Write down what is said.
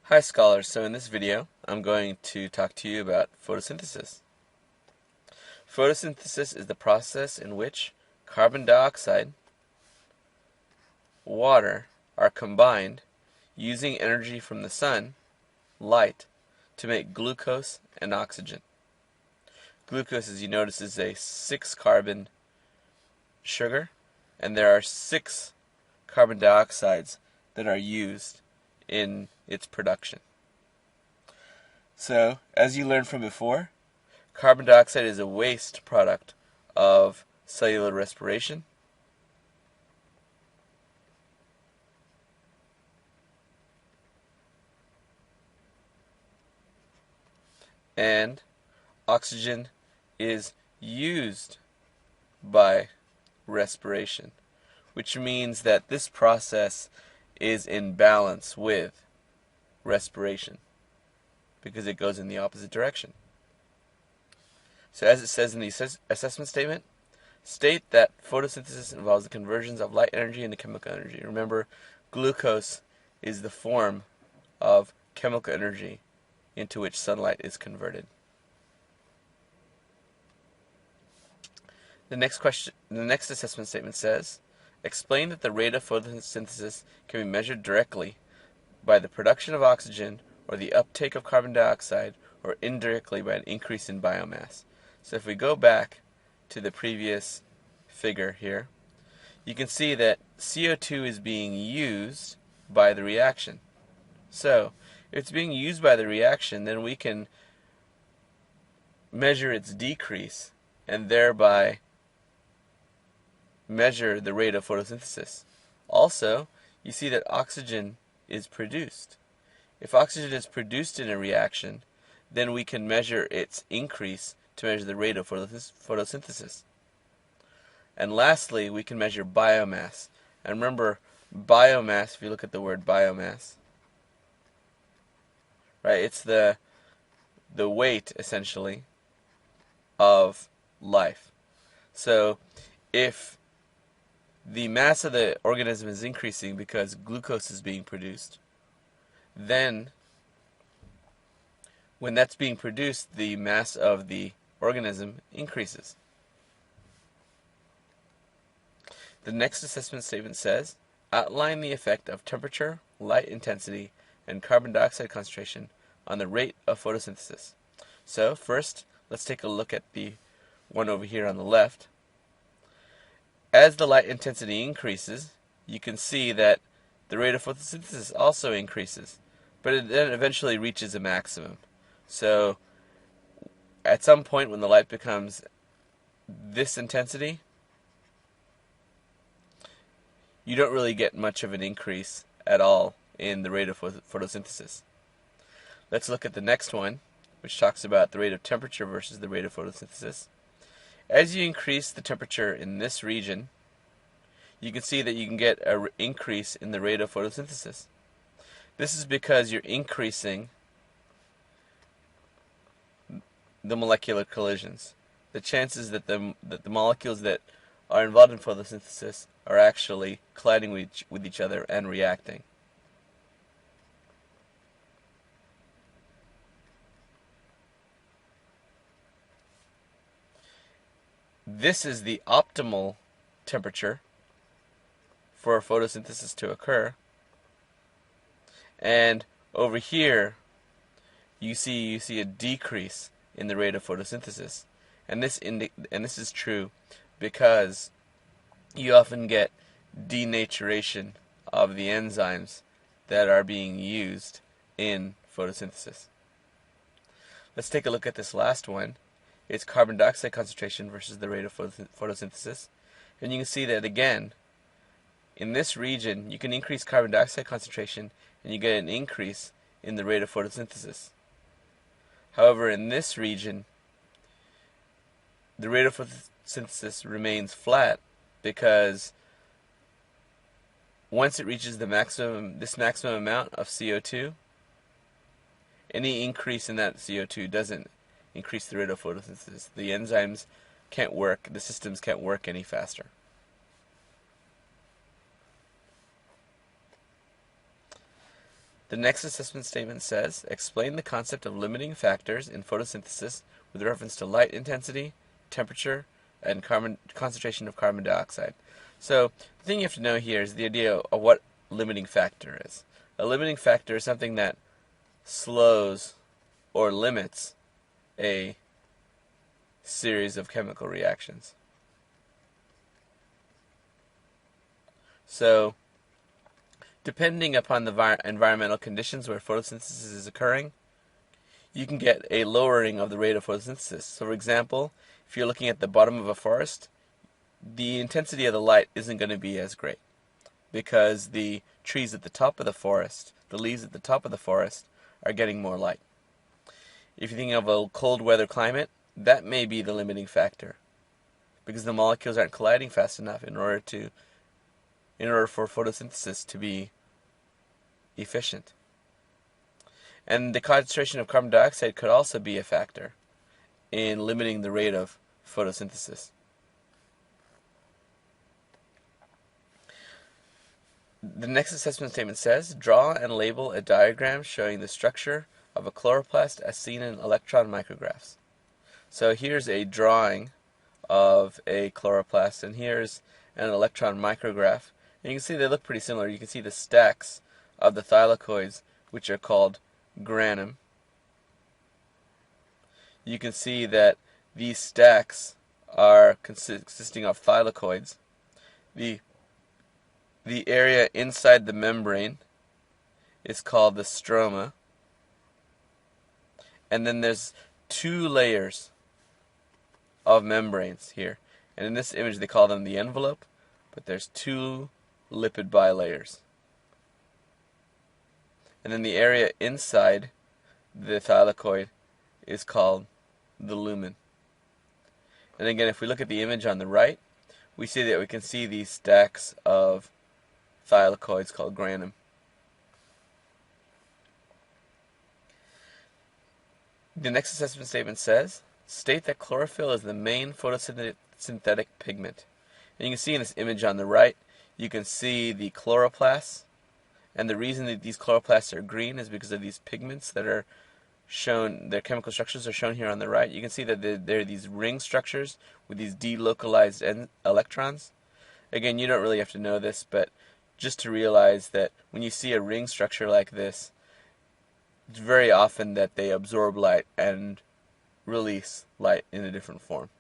Hi scholars, so in this video I'm going to talk to you about photosynthesis. Photosynthesis is the process in which carbon dioxide, water are combined using energy from the sun, light, to make glucose and oxygen. Glucose, as you notice, is a 6-carbon sugar, and there are 6 carbon dioxides that are used in its production. So, as you learned from before, carbon dioxide is a waste product of cellular respiration. And oxygen is used by respiration, which means that this process is in balance with respiration because it goes in the opposite direction. So as it says in the assessment statement, state that photosynthesis involves the conversions of light energy into chemical energy. Remember, glucose is the form of chemical energy into which sunlight is converted. The next assessment statement says, explain that the rate of photosynthesis can be measured directly by the production of oxygen or the uptake of carbon dioxide, or indirectly by an increase in biomass. So if we go back to the previous figure here, you can see that CO2 is being used by the reaction. So if it's being used by the reaction, then we can measure its decrease and thereby measure the rate of photosynthesis. Also, you see that oxygen is produced. If oxygen is produced in a reaction, then we can measure its increase to measure the rate of photosynthesis. And lastly, we can measure biomass. And remember, biomass, if you look at the word biomass, right, it's the weight, essentially, of life. So if the mass of the organism is increasing because glucose is being produced, then when that's being produced, the mass of the organism increases. The next assessment statement says, outline the effect of temperature, light intensity, and carbon dioxide concentration on the rate of photosynthesis. So first, let's take a look at the one over here on the left. As the light intensity increases, you can see that the rate of photosynthesis also increases, but it then eventually reaches a maximum. So at some point when the light becomes this intensity, you don't really get much of an increase at all in the rate of photosynthesis. Let's look at the next one, which talks about the rate of temperature versus the rate of photosynthesis. As you increase the temperature in this region, you can see that you can get an increase in the rate of photosynthesis. This is because you're increasing the molecular collisions. The chances that the molecules that are involved in photosynthesis are actually colliding with each other and reacting. This is the optimal temperature for photosynthesis to occur. And over here, you see a decrease in the rate of photosynthesis, and this is true because you often get denaturation of the enzymes that are being used in photosynthesis. Let's take a look at this last one. It's carbon dioxide concentration versus the rate of photosynthesis, and you can see that again in this region you can increase carbon dioxide concentration and you get an increase in the rate of photosynthesis. However, in this region, the rate of photosynthesis remains flat because once it reaches this maximum amount of CO2, any increase in that CO2 doesn't increase the rate of photosynthesis. The enzymes can't work, the systems can't work any faster. The next assessment statement says, explain the concept of limiting factors in photosynthesis with reference to light intensity, temperature, and concentration of carbon dioxide. So the thing you have to know here is the idea of what limiting factor is. A limiting factor is something that slows or limits a series of chemical reactions. So depending upon the environmental conditions where photosynthesis is occurring, you can get a lowering of the rate of photosynthesis. So for example, if you're looking at the bottom of a forest, the intensity of the light isn't going to be as great because the trees at the top of the forest, the leaves at the top of the forest, are getting more light. If you're thinking of a cold weather climate, that may be the limiting factor because the molecules aren't colliding fast enough in order for photosynthesis to be efficient. And the concentration of carbon dioxide could also be a factor in limiting the rate of photosynthesis. The next assessment statement says, draw and label a diagram showing the structure of a chloroplast as seen in electron micrographs. So here's a drawing of a chloroplast, and here's an electron micrograph. And you can see they look pretty similar. You can see the stacks of the thylakoids, which are called granum. You can see that these stacks are consisting of thylakoids. The area inside the membrane is called the stroma. And then there's two layers of membranes here. And in this image they call them the envelope, but there's two lipid bilayers. And then the area inside the thylakoid is called the lumen. And again, if we look at the image on the right, we see that we can see these stacks of thylakoids called granum. The next assessment statement says, state that chlorophyll is the main photosynthetic pigment. And you can see in this image on the right, you can see the chloroplasts. And the reason that these chloroplasts are green is because of these pigments that are shown, their chemical structures are shown here on the right. You can see that there are these ring structures with these delocalized electrons. Again, you don't really have to know this, but just to realize that when you see a ring structure like this, it's very often that they absorb light and release light in a different form.